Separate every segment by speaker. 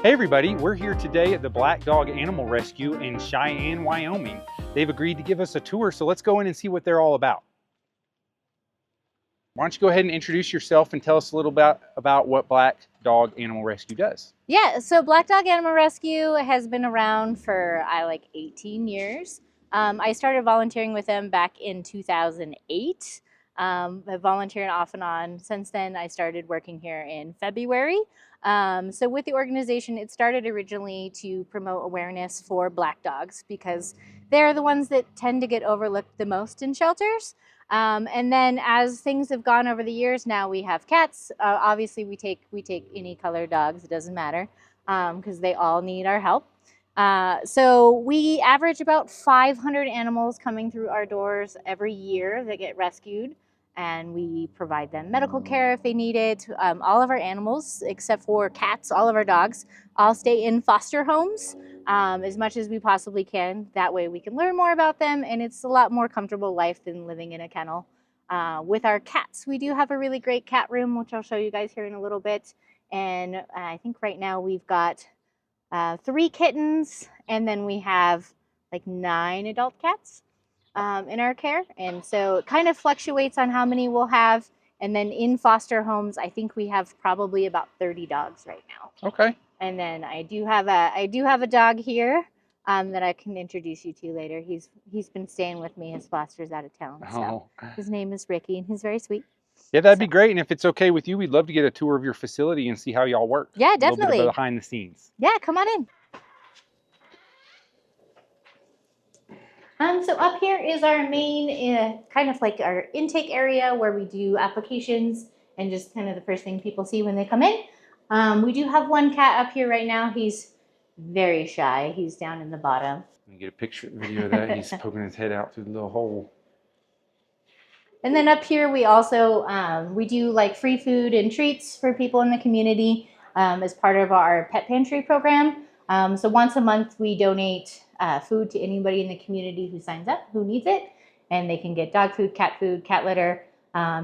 Speaker 1: Hey everybody, we're here today at the Black Dog Animal Rescue in Cheyenne, Wyoming. They've agreed to give us a tour, so let's go in and see what they're all about. Why don't you go ahead and introduce yourself and tell us a little about what Black Dog Animal Rescue does.
Speaker 2: Yeah, so Black Dog Animal Rescue has been around for like 18 years. I started volunteering with them back in 2008. I've volunteered off and on since then. I started working here in February. So with the organization, it started originally to promote awareness for black dogs because they're the ones that tend to get overlooked the most in shelters. And then as things have gone over the years, now we have cats. Obviously, we take any color dogs. It doesn't matter because they all need our help. So we average about 500 animals coming through our doors every year that get rescued, and we provide them medical care if they need it. All of our animals, except for cats, all of our dogs, all stay in foster homes as much as we possibly can. That way we can learn more about them, and it's a lot more comfortable life than living in a kennel. With our cats, we do have a really great cat room, which I'll show you guys here in a little bit. And I think right now we've got 3 kittens, and then we have like 9 adult cats in our care. And so it kind of fluctuates on how many we'll have. And then in foster homes, I think we have probably about 30 dogs right now.
Speaker 1: Okay.
Speaker 2: And then I do have a dog here that I can introduce you to later. He's been staying with me. His foster's out of town. So his name is Ricky, and he's very sweet.
Speaker 1: Yeah, that'd be great. And if it's okay with you, we'd love to get a tour of your facility and see how y'all work.
Speaker 2: Yeah,
Speaker 1: definitely. A little bit of behind the scenes.
Speaker 2: Yeah, come on in. So up here is our main, kind of like our intake area where we do applications and just kind of the first thing people see when they come in. We do have one cat up here right now. He's very shy. He's down in the bottom.
Speaker 1: Let me get a picture, video of that. He's poking his head out through the little hole.
Speaker 2: And then up here we also, we do like free food and treats for people in the community as part of our pet pantry program. So once a month we donate food to anybody in the community who signs up, who needs it. And they can get dog food, cat litter,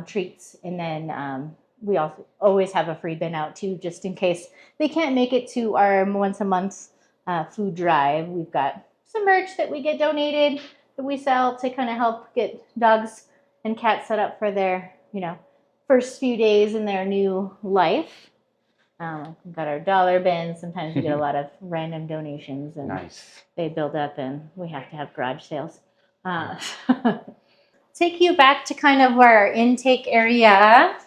Speaker 2: treats. And then we also always have a free bin out too, just in case they can't make it to our once a month food drive. We've got some merch that we get donated that we sell to kind of help get dogs and cats set up for their, first few days in their new life. We've got our dollar bins. Sometimes we get a lot of random donations, and they build up, and we have to have garage sales. Take you back to kind of our intake area.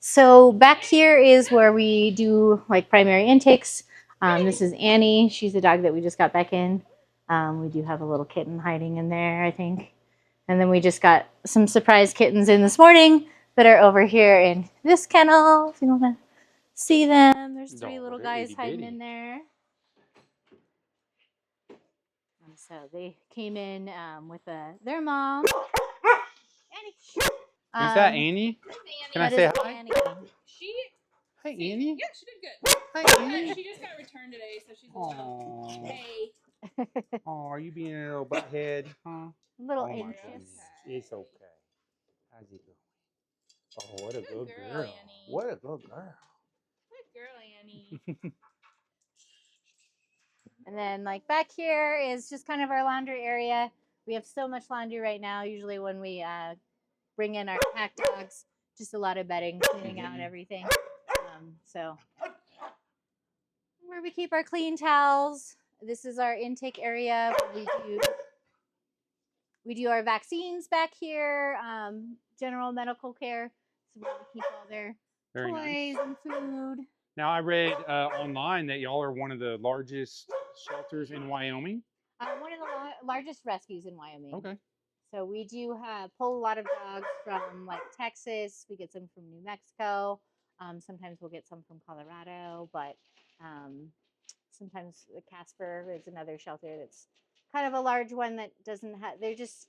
Speaker 2: So back here is where we do like primary intakes. This is Annie. She's a dog that we just got back in. We do have a little kitten hiding in there, I think. And then we just got some surprise kittens in this morning that are over here in this kennel. If you want to see them, there's 3 little guys hiding in there. And so they came in with their mom. Annie.
Speaker 1: Is that Annie? Can I say hi?
Speaker 2: Annie.
Speaker 1: Hi, Annie.
Speaker 3: Yeah, she did good.
Speaker 1: Hi, Annie.
Speaker 3: She just got returned today, so she's a little. Hey.
Speaker 1: Oh, are you being a little butthead, huh?
Speaker 2: A little
Speaker 1: anxious.
Speaker 2: anxious.
Speaker 1: It's okay. How's it going? Oh, what a good girl.
Speaker 3: Annie.
Speaker 1: What a good girl.
Speaker 3: Good girl, Annie.
Speaker 2: And then like back here is just kind of our laundry area. We have so much laundry right now. Usually when we bring in our pack dogs, just a lot of bedding, cleaning out everything. So where we keep our clean towels. This is our intake area. We do our vaccines back here, general medical care. So where we keep all their toys and food.
Speaker 1: Now I read online that y'all are one of the largest shelters in Wyoming.
Speaker 2: One of the largest rescues in Wyoming.
Speaker 1: Okay.
Speaker 2: So we do pull a lot of dogs from like Texas. We get some from New Mexico. Sometimes we'll get some from Colorado, but sometimes Casper is another shelter that's kind of a large one that doesn't have. They just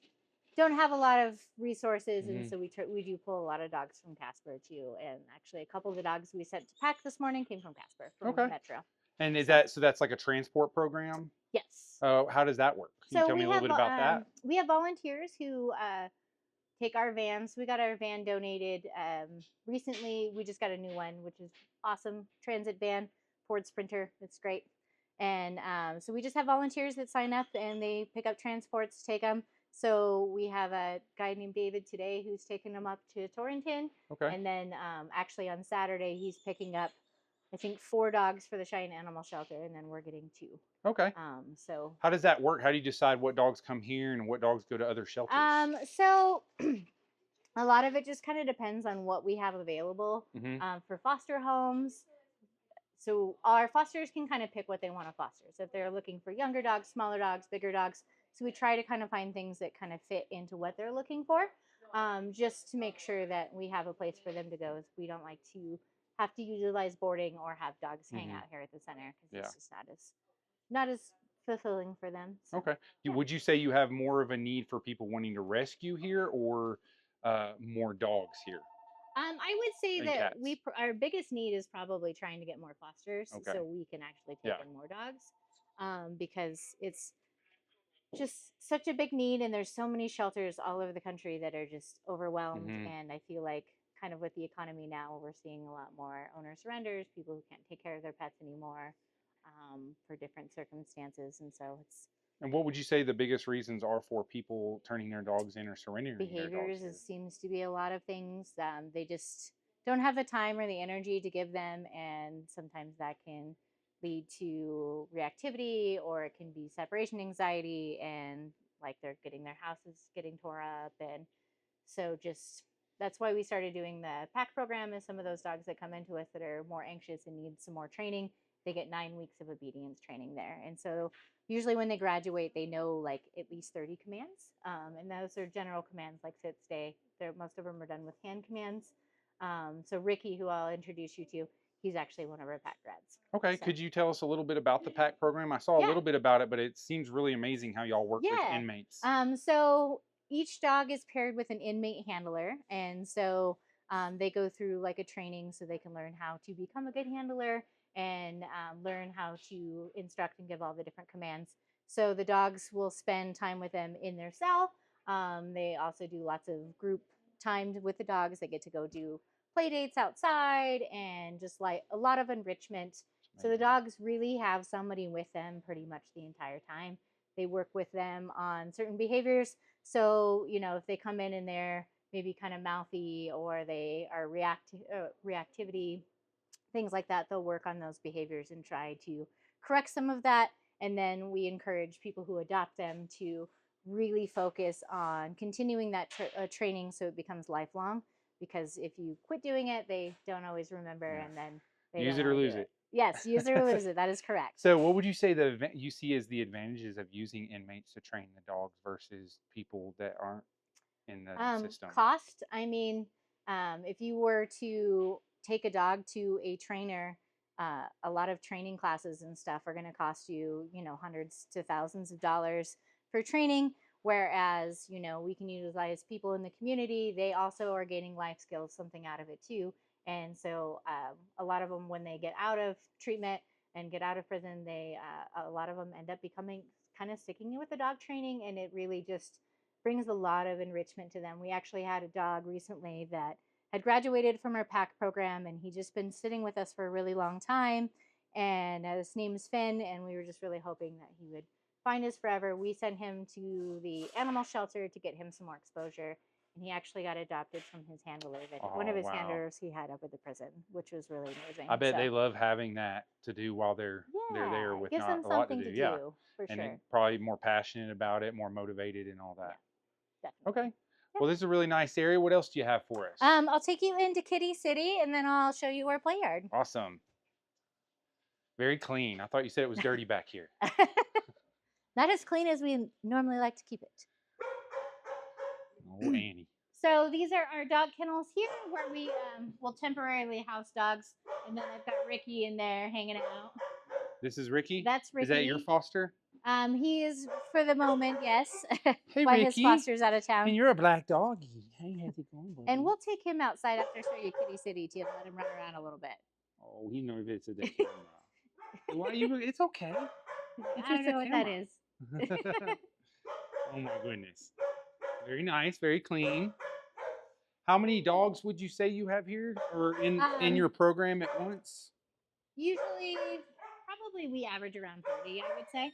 Speaker 2: don't have a lot of resources, and so we do pull a lot of dogs from Casper too. And actually, a couple of the dogs we sent to pack this morning came from Casper, from Metro.
Speaker 1: And is that that's like a transport program?
Speaker 2: Yes.
Speaker 1: How does that work? Can you tell me a little bit about that?
Speaker 2: We have volunteers who take our vans. We got our van donated recently. We just got a new one, which is awesome. Transit van, Ford Sprinter. It's great. And so we just have volunteers that sign up and they pick up transports to take them. So we have a guy named David today who's taking them up to Torrington.
Speaker 1: Okay.
Speaker 2: And then actually on Saturday, he's picking up, I think, 4 dogs for the Cheyenne Animal Shelter, and then we're getting 2.
Speaker 1: Okay.
Speaker 2: So
Speaker 1: how does that work? How do you decide what dogs come here and what dogs go to other shelters?
Speaker 2: So a lot of it just kind of depends on what we have available for foster homes. So our fosters can kind of pick what they want to foster. So if they're looking for younger dogs, smaller dogs, bigger dogs, so we try to kind of find things that kind of fit into what they're looking for, just to make sure that we have a place for them to go. We don't like to have to utilize boarding or have dogs hang out here at the center because it's just not as fulfilling for them. So,
Speaker 1: okay. Would you say you have more of a need for people wanting to rescue here, or more dogs here?
Speaker 2: I would say
Speaker 1: And
Speaker 2: that
Speaker 1: cats.
Speaker 2: our biggest need is probably trying to get more fosters
Speaker 1: Okay.
Speaker 2: so we can actually take in more dogs, because it's just such a big need, and there's so many shelters all over the country that are just overwhelmed. And I feel like kind of with the economy now, we're seeing a lot more owner surrenders, people who can't take care of their pets anymore for different circumstances. And so it's
Speaker 1: And what would you say the biggest reasons are for people turning their dogs in or surrendering their dogs
Speaker 2: behaviors
Speaker 1: here?
Speaker 2: seems to be a lot of things. They just don't have the time or the energy to give them, and sometimes that can lead to reactivity, or it can be separation anxiety, and like they're getting their houses getting tore up. And so just that's why we started doing the pack program. Is some of those dogs that come into us that are more anxious and need some more training, they get 9 weeks of obedience training there. And so usually when they graduate, they know like at least 30 commands, and those are general commands like sit, stay. Most of them are done with hand commands. So Ricky, who I'll introduce you to, he's actually one of our pack grads.
Speaker 1: Okay,
Speaker 2: So.
Speaker 1: could you tell us a little bit about the pack program? I saw a little bit about it, but it seems really amazing how y'all work with inmates.
Speaker 2: So each dog is paired with an inmate handler, and so they go through like a training so they can learn how to become a good handler and learn how to instruct and give all the different commands. So the dogs will spend time with them in their cell. They also do lots of group time with the dogs. They get to go do play dates outside and just like a lot of enrichment. So the dogs really have somebody with them pretty much the entire time. They work with them on certain behaviors. So, if they come in and they're maybe kind of mouthy, or they are reactivity, things like that, they'll work on those behaviors and try to correct some of that. And then we encourage people who adopt them to really focus on continuing that training so it becomes lifelong. Because if you quit doing it, they don't always remember, and then they
Speaker 1: use
Speaker 2: don't
Speaker 1: it or
Speaker 2: wanna
Speaker 1: lose
Speaker 2: do
Speaker 1: it.
Speaker 2: Yes, use it or lose it. That is correct.
Speaker 1: So what would you say you see as the advantages of using inmates to train the dogs versus people that aren't in the system?
Speaker 2: Cost, I mean, if you were to take a dog to a trainer, a lot of training classes and stuff are going to cost you, hundreds to thousands of dollars for training. Whereas, we can utilize people in the community. They also are gaining life skills, something out of it too. And so a lot of them, when they get out of treatment and get out of prison, a lot of them end up becoming kind of sticking with the dog training, and it really just brings a lot of enrichment to them. We actually had a dog recently that had graduated from our pack program, and he'd just been sitting with us for a really long time. And his name is Finn, and we were just really hoping that he would find us forever. We sent him to the animal shelter to get him some more exposure, and he actually got adopted from his handler, one of his handlers he had up at the prison, which was really amazing.
Speaker 1: I bet they love having that to do while they're there with
Speaker 2: gives
Speaker 1: not
Speaker 2: them
Speaker 1: a lot to
Speaker 2: something
Speaker 1: do.
Speaker 2: to do, for
Speaker 1: and
Speaker 2: sure.
Speaker 1: probably more passionate about it, more motivated, and all that.
Speaker 2: Definitely.
Speaker 1: Okay. Well, this is a really nice area. What else do you have for us?
Speaker 2: I'll take you into Kitty City, and then I'll show you our play yard.
Speaker 1: Awesome. Very clean. I thought you said it was dirty back here.
Speaker 2: Not as clean as we normally like to keep it.
Speaker 1: Oh, Annie.
Speaker 2: So these are our dog kennels here, where we will temporarily house dogs. And then I've got Ricky in there hanging out.
Speaker 1: This is Ricky?
Speaker 2: That's Ricky.
Speaker 1: Is that your foster?
Speaker 2: He is for the moment, yes.
Speaker 1: Hey,
Speaker 2: While
Speaker 1: Ricky.
Speaker 2: his foster's out of town.
Speaker 1: And you're a black doggy. Hey, how's it going, buddy?
Speaker 2: And we'll take him outside after show you Kitty City to let him run around a little bit.
Speaker 1: Oh, he nervous at the camera. Why are you? It's okay. It's
Speaker 2: I don't know what that is.
Speaker 1: Oh my goodness. Very nice, very clean. How many dogs would you say you have here or in your program at once?
Speaker 2: Usually, probably we average around 30, I would say.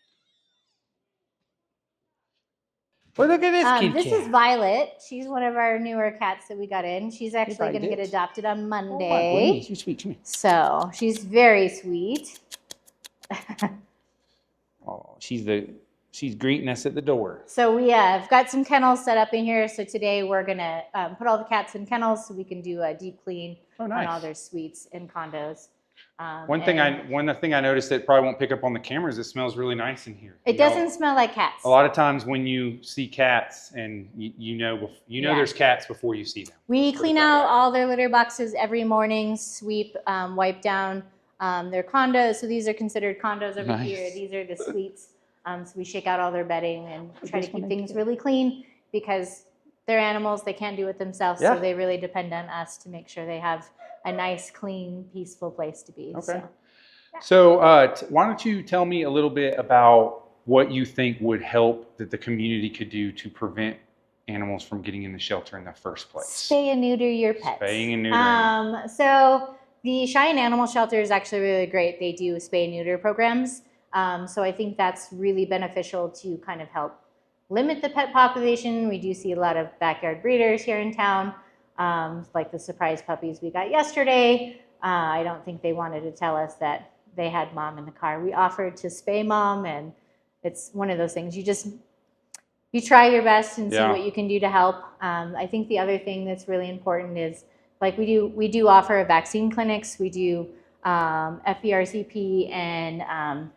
Speaker 1: Well, look at this kitty
Speaker 2: This
Speaker 1: cat.
Speaker 2: is Violet. She's one of our newer cats that we got in. She's actually going to get adopted on
Speaker 1: Oh my
Speaker 2: Monday.
Speaker 1: goodness, you're sweet. Come here.
Speaker 2: So she's very sweet.
Speaker 1: Oh, she's greeting us at the door.
Speaker 2: So we have got some kennels set up in here. So today we're gonna put all the cats in kennels so we can do a deep clean on all their suites and condos.
Speaker 1: One thing I noticed that probably won't pick up on the camera is it smells really nice in here.
Speaker 2: It doesn't smell like cats.
Speaker 1: A lot of times when you see cats and you know there's cats before you see them.
Speaker 2: We clean out all their litter boxes every morning, sweep, wipe down their condos. So these are considered condos over here. These are the suites. So we shake out all their bedding and try to keep things really clean because they're animals. They can't do it themselves. So they really depend on us to make sure they have a nice, clean, peaceful place to be.
Speaker 1: Okay. So why don't you tell me a little bit about what you think would help that the community could do to prevent animals from getting in the shelter in the first place?
Speaker 2: Spay and neuter your pets.
Speaker 1: Spaying and neutering.
Speaker 2: So the Cheyenne Animal Shelter is actually really great. They do spay and neuter programs. So I think that's really beneficial to kind of help limit the pet population. We do see a lot of backyard breeders here in town, like the surprise puppies we got yesterday. I don't think they wanted to tell us that they had mom in the car. We offered to spay mom, and it's one of those things. You try your best and see what you can do to help. I think the other thing that's really important is like we do offer vaccine clinics. We do FERCP and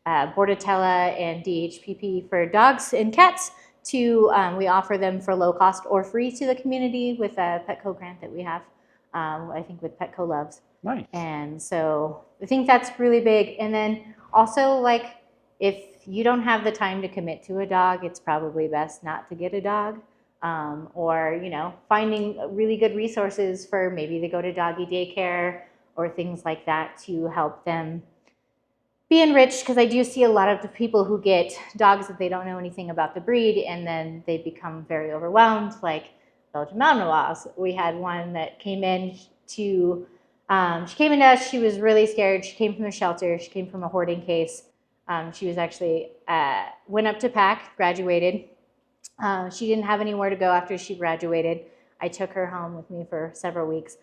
Speaker 2: Bordetella and DHPP for dogs and cats. We offer them for low cost or free to the community with a Petco grant that we have. I think with Petco Loves.
Speaker 1: Nice.
Speaker 2: And so I think that's really big. And then also, like, if you don't have the time to commit to a dog, it's probably best not to get a dog. Or, finding really good resources for maybe they go to doggy daycare or things like that to help them be enriched, because I do see a lot of the people who get dogs that they don't know anything about the breed, and then they become very overwhelmed, like Belgian Malinois. We had one that came in to us. She was really scared. She came from the shelter. She came from a hoarding case. She was actually went up to pack, graduated. She didn't have anywhere to go after she graduated. I took her home with me for several weeks.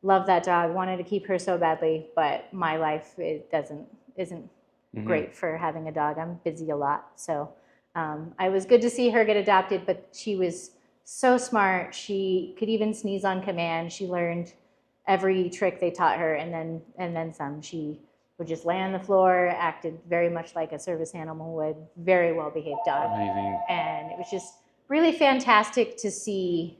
Speaker 2: Loved that dog. Wanted to keep her so badly, but my life isn't great for having a dog. I'm busy a lot. So I was good to see her get adopted, but she was so smart. She could even sneeze on command. She learned every trick they taught her, and then some. She would just lay on the floor, acted very much like a service animal would, very well behaved dog.
Speaker 1: Amazing.
Speaker 2: And it was just really fantastic to see,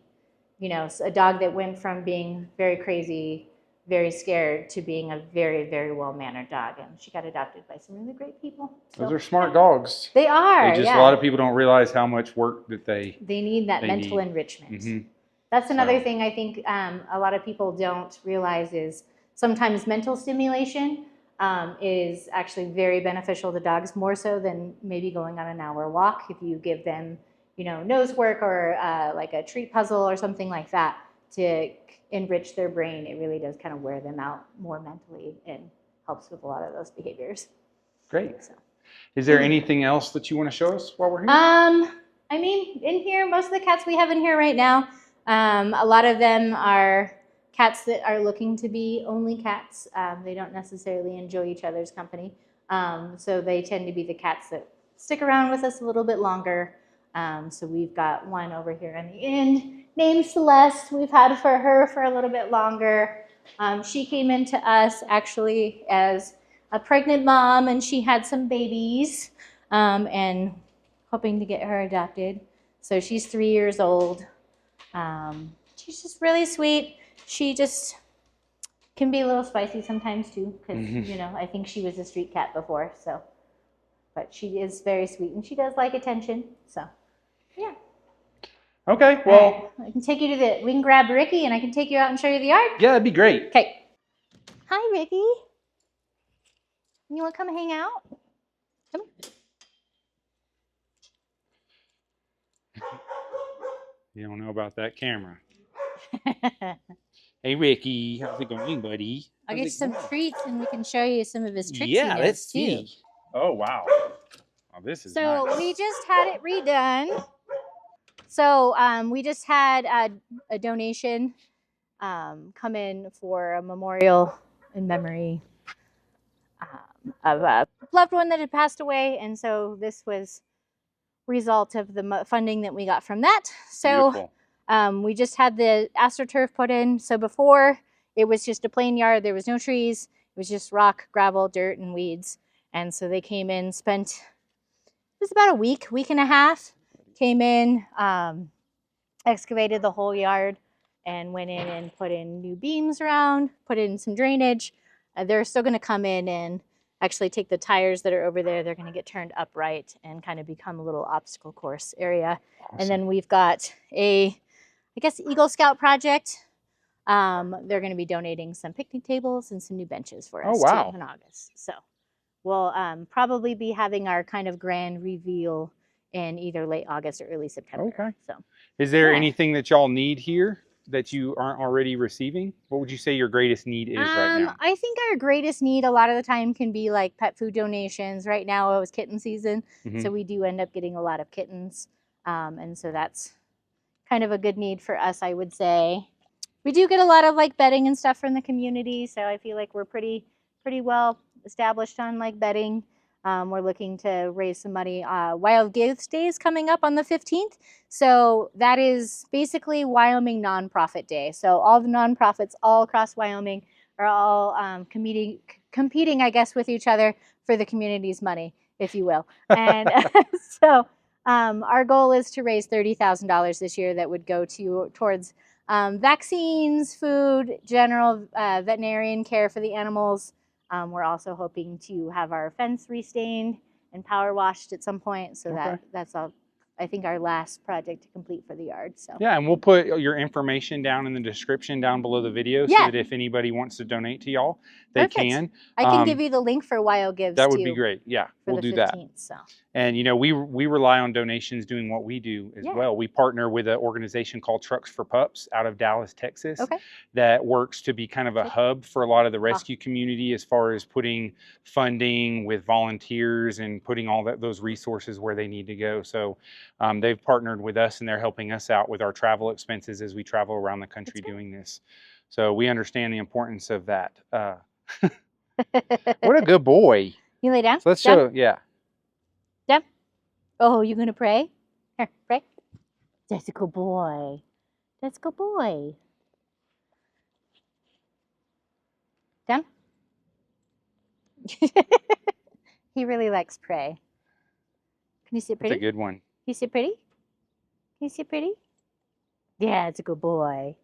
Speaker 2: a dog that went from being very crazy, very scared, to being a very, very well-mannered dog. And she got adopted by some really great people. So,
Speaker 1: those are smart dogs.
Speaker 2: They are.
Speaker 1: A lot of people don't realize how much work that they
Speaker 2: need that mental enrichment. That's another thing I think a lot of people don't realize is sometimes mental stimulation is actually very beneficial to dogs, more so than maybe going on an hour walk. If you give them, nose work or like a treat puzzle or something like that to enrich their brain, it really does kind of wear them out more mentally and helps with a lot of those behaviors.
Speaker 1: Great. So, is there anything else that you want to show us while we're here?
Speaker 2: I mean, in here, most of the cats we have in here right now, a lot of them are cats that are looking to be only cats. They don't necessarily enjoy each other's company. So they tend to be the cats that stick around with us a little bit longer. So we've got one over here on the end named Celeste. We've had her for a little bit longer. She came into us actually as a pregnant mom, and she had some babies, and hoping to get her adopted. So she's 3 years old. She's just really sweet. She just can be a little spicy sometimes too, because I think she was a street cat before. So, but she is very sweet, and she does like attention. So, yeah.
Speaker 1: Okay. Well,
Speaker 2: I can take you to we can grab Ricky, and I can take you out and show you the yard.
Speaker 1: Yeah, that'd be great.
Speaker 2: Okay. Hi, Ricky. You want to come hang out? Come here.
Speaker 1: You don't know about that camera. Hey, Ricky. How's it going, buddy?
Speaker 2: I'll
Speaker 1: How's
Speaker 2: get you
Speaker 1: it
Speaker 2: some
Speaker 1: going?
Speaker 2: treats and we can show you some of his tricks he
Speaker 1: Yeah,
Speaker 2: knows
Speaker 1: let's
Speaker 2: too.
Speaker 1: see. Oh, wow. Oh, this is
Speaker 2: So
Speaker 1: nice.
Speaker 2: we just had it redone. So we just had a donation come in for a memorial in memory of a loved one that had passed away, and so this was result of the funding that we got from that. So
Speaker 1: Beautiful.
Speaker 2: we just had the AstroTurf put in. So before it was just a plain yard, there was no trees, it was just rock, gravel, dirt, and weeds. And so they came in, spent it was about a week and a half, came in, excavated the whole yard, and went in and put in new beams around, put in some drainage. They're still going to come in and actually take the tires that are over there. They're going to get turned upright and kind of become a little obstacle course area.
Speaker 1: Awesome.
Speaker 2: And then we've got I guess, Eagle Scout project. They're going to be donating some picnic tables and some new benches for us too in August. So we'll probably be having our kind of grand reveal in either late August or early September.
Speaker 1: Okay.
Speaker 2: So,
Speaker 1: is there
Speaker 2: yeah.
Speaker 1: anything that y'all need here that you aren't already receiving? What would you say your greatest need is right now?
Speaker 2: I think our greatest need a lot of the time can be like pet food donations. Right now it was kitten season, so we do end up getting a lot of kittens. And so that's kind of a good need for us, I would say. We do get a lot of like bedding and stuff from the community, so I feel like we're pretty well established on like bedding. We're looking to raise some money. Wild Gifts Day is coming up on the 15th. So that is basically Wyoming Nonprofit Day. So all the nonprofits all across Wyoming are all competing, I guess, with each other for the community's money, if you will. And so our goal is to raise $30,000 this year that would go towards vaccines, food, general veterinarian care for the animals. We're also hoping to have our fence restained and power washed at some point. So that's all, I think, our last project to complete for the yard. So
Speaker 1: yeah, and we'll put your information down in the description down below the video so that if anybody wants to donate to y'all, they can.
Speaker 2: I can give you the link for Wild Gives.
Speaker 1: That would be great. Yeah,
Speaker 2: we'll
Speaker 1: do
Speaker 2: 15th,
Speaker 1: that.
Speaker 2: So.
Speaker 1: And you know, we rely on donations doing what we do as well. We partner with an organization called Trucks for Pups out of Dallas, Texas, that works to be kind of a hub for a lot of the rescue community as far as putting funding with volunteers and putting all those resources where they need to go. So they've partnered with us and they're helping us out with our travel expenses as we travel around the country doing this. So we understand the importance of that. What a good boy.
Speaker 2: You lay down?
Speaker 1: So let's show,
Speaker 2: Down. Oh, you gonna pray? Here, pray. That's a good boy. That's a good boy. Down. He really likes pray. Can you see it pretty?
Speaker 1: That's a good one. Can
Speaker 2: you see it pretty? Can you see it pretty? Yeah, it's a good boy.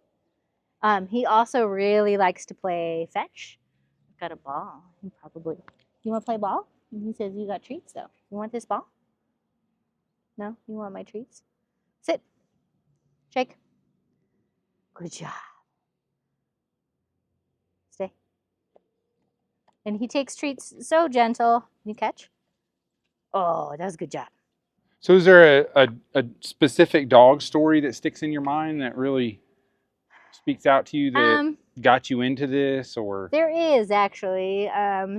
Speaker 2: He also really likes to play fetch. I've got a ball. He probably. You want to play ball? He says you got treats though. You want this ball? No? You want my treats? Sit. Shake. Good job. Stay. And he takes treats so gentle. Can you catch? Oh, that was a good job.
Speaker 1: So is there a specific dog story that sticks in your mind that really speaks out to you that got you into this? Or
Speaker 2: there is actually.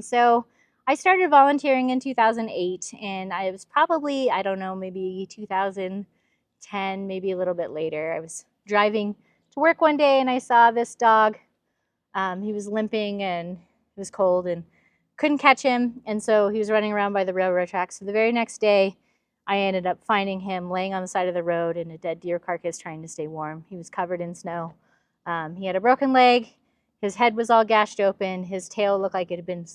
Speaker 2: So I started volunteering in 2008, and I was probably, I don't know, maybe 2010, maybe a little bit later. I was driving to work one day and I saw this dog. He was limping and it was cold and couldn't catch him. And so he was running around by the railroad tracks. So the very next day, I ended up finding him laying on the side of the road in a dead deer carcass trying to stay warm. He was covered in snow. He had a broken leg. His head was all gashed open. His tail looked like it had been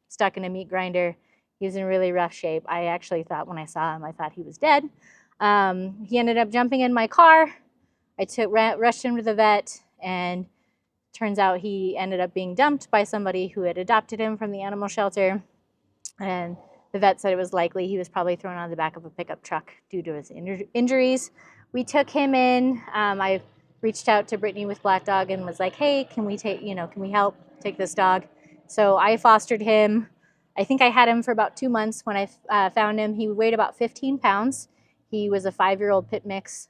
Speaker 2: stuck in a meat grinder. He was in really rough shape. I actually thought when I saw him, I thought he was dead. He ended up jumping in my car. I rushed him to the vet, and turns out he ended up being dumped by somebody who had adopted him from the animal shelter. And the vet said it was likely he was probably thrown on the back of a pickup truck due to his injuries. We took him in. I reached out to Brittany with Black Dog and was like, hey, can we help take this dog? So I fostered him. I think I had him for about 2 months when I found him. He weighed about 15 pounds. He was a 5-year-old pit mix.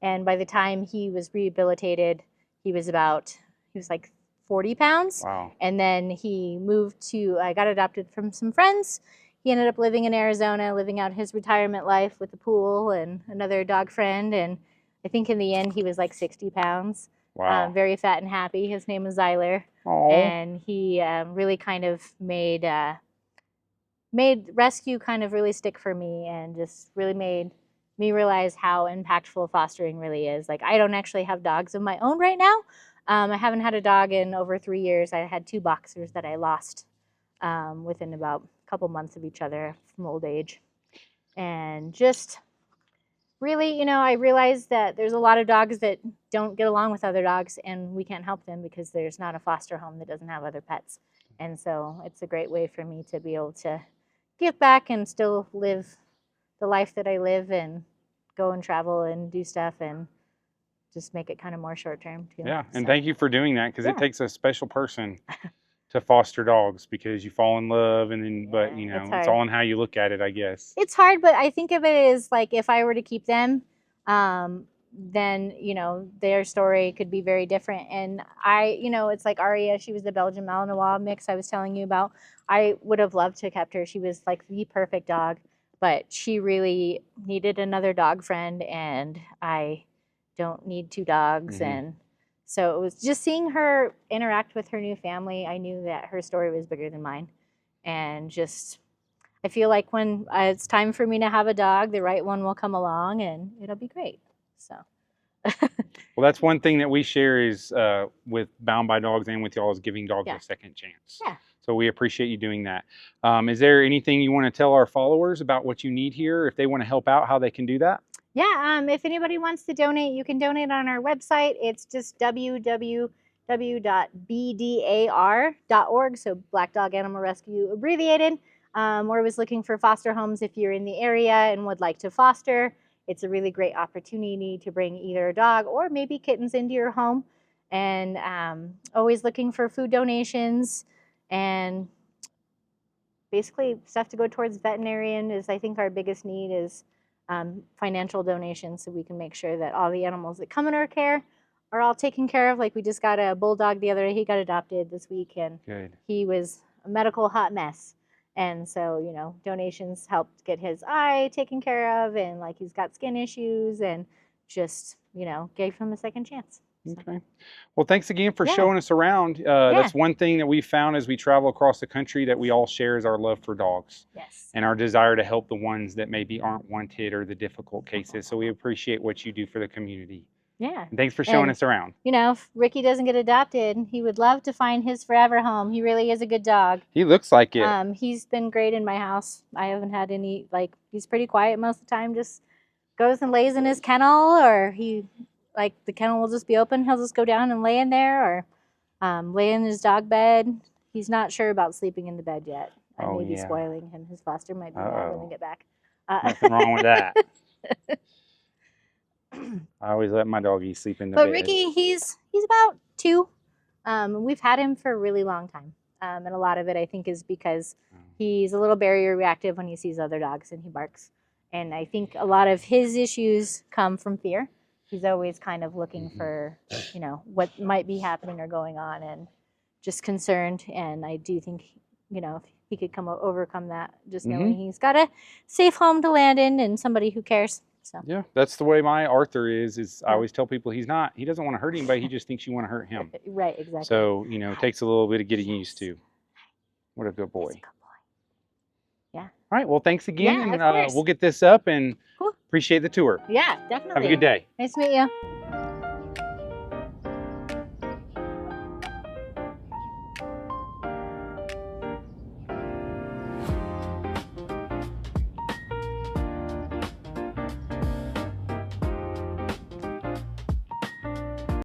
Speaker 2: And by the time he was rehabilitated, he was like 40 pounds.
Speaker 1: Wow.
Speaker 2: And then I got adopted from some friends. He ended up living in Arizona, living out his retirement life with a pool and another dog friend. And I think in the end, he was like 60 pounds.
Speaker 1: Wow.
Speaker 2: Very fat and happy. His name was Zyler.
Speaker 1: Aww.
Speaker 2: And he really kind of made rescue kind of really stick for me, and just really made me realize how impactful fostering really is. Like, I don't actually have dogs of my own right now. I haven't had a dog in over 3 years. I had 2 boxers that I lost within about a couple months of each other from old age. And just really, I realized that there's a lot of dogs that don't get along with other dogs, and we can't help them because there's not a foster home that doesn't have other pets. And so it's a great way for me to be able to give back and still live the life that I live, and go and travel and do stuff, and just make it kind of more short term too.
Speaker 1: Yeah, and thank you for doing that, because
Speaker 2: Yeah.
Speaker 1: it takes a special person to foster dogs, because you fall in love, and then but it's all in how you look at it, I guess.
Speaker 2: It's hard, but I think of it as like, if I were to keep them, then their story could be very different. And it's like Aria, she was the Belgian Malinois mix I was telling you about. I would have loved to have kept her. She was like the perfect dog, but she really needed another dog friend, and I don't need 2 dogs.
Speaker 1: Mhm.
Speaker 2: And so it was just seeing her interact with her new family. I knew that her story was bigger than mine. And just, I feel like when it's time for me to have a dog, the right one will come along, and it'll be great. So.
Speaker 1: Well, that's one thing that we share is with Bound by Dogs and with y'all, is giving dogs a second chance.
Speaker 2: Yeah.
Speaker 1: So we appreciate you doing that. Is there anything you want to tell our followers about what you need here? If they want to help out, how they can do that?
Speaker 2: Yeah, if anybody wants to donate, you can donate on our website. It's just www.bdar.org, so Black Dog Animal Rescue abbreviated. We're always looking for foster homes if you're in the area and would like to foster. It's a really great opportunity to bring either a dog or maybe kittens into your home. And always looking for food donations, and basically stuff to go towards veterinarian is, I think, our biggest need is financial donations, so we can make sure that all the animals that come in our care are all taken care of. Like, we just got a bulldog the other day. He got adopted this week, and he was a medical hot mess. And so, donations helped get his eye taken care of, and like, he's got skin issues, and just, gave him a second chance.
Speaker 1: Okay. Well, thanks again for showing us around. That's one thing that we found as we travel across the country that we all share, is our love for dogs.
Speaker 2: Yes.
Speaker 1: And our desire to help the ones that maybe aren't wanted, or the difficult cases. So we appreciate what you do for the community.
Speaker 2: Yeah.
Speaker 1: And thanks for showing us around.
Speaker 2: If Ricky doesn't get adopted, he would love to find his forever home. He really is a good dog.
Speaker 1: He looks like it.
Speaker 2: He's been great in my house. I haven't had any, he's pretty quiet most of the time, just goes and lays in his kennel, or the kennel will just be open. He'll just go down and lay in there, or lay in his dog bed. He's not sure about sleeping in the bed yet. I may be spoiling him. His foster might be mad when we get back.
Speaker 1: Nothing wrong with that. I always let my doggy sleep in the bed.
Speaker 2: But Ricky, he's about 2. We've had him for a really long time. And a lot of it, I think, is because he's a little barrier reactive when he sees other dogs, and he barks. And I think a lot of his issues come from fear. He's always kind of looking for, what might be happening or going on, and just concerned. And I do think, if he could overcome that, just knowing he's got a safe home to land in and somebody who cares. So.
Speaker 1: Yeah, that's the way my Arthur is I always tell people he doesn't want to hurt anybody. He just thinks you want to hurt him.
Speaker 2: Right, exactly.
Speaker 1: So, it takes a little bit of getting used to. What a good boy.
Speaker 2: He's a good boy. Yeah.
Speaker 1: All right, well, thanks again.
Speaker 2: Yeah,
Speaker 1: and
Speaker 2: of course.
Speaker 1: we'll get this up, and appreciate the tour.
Speaker 2: Yeah, definitely.
Speaker 1: Have a good day.
Speaker 2: Nice to meet you.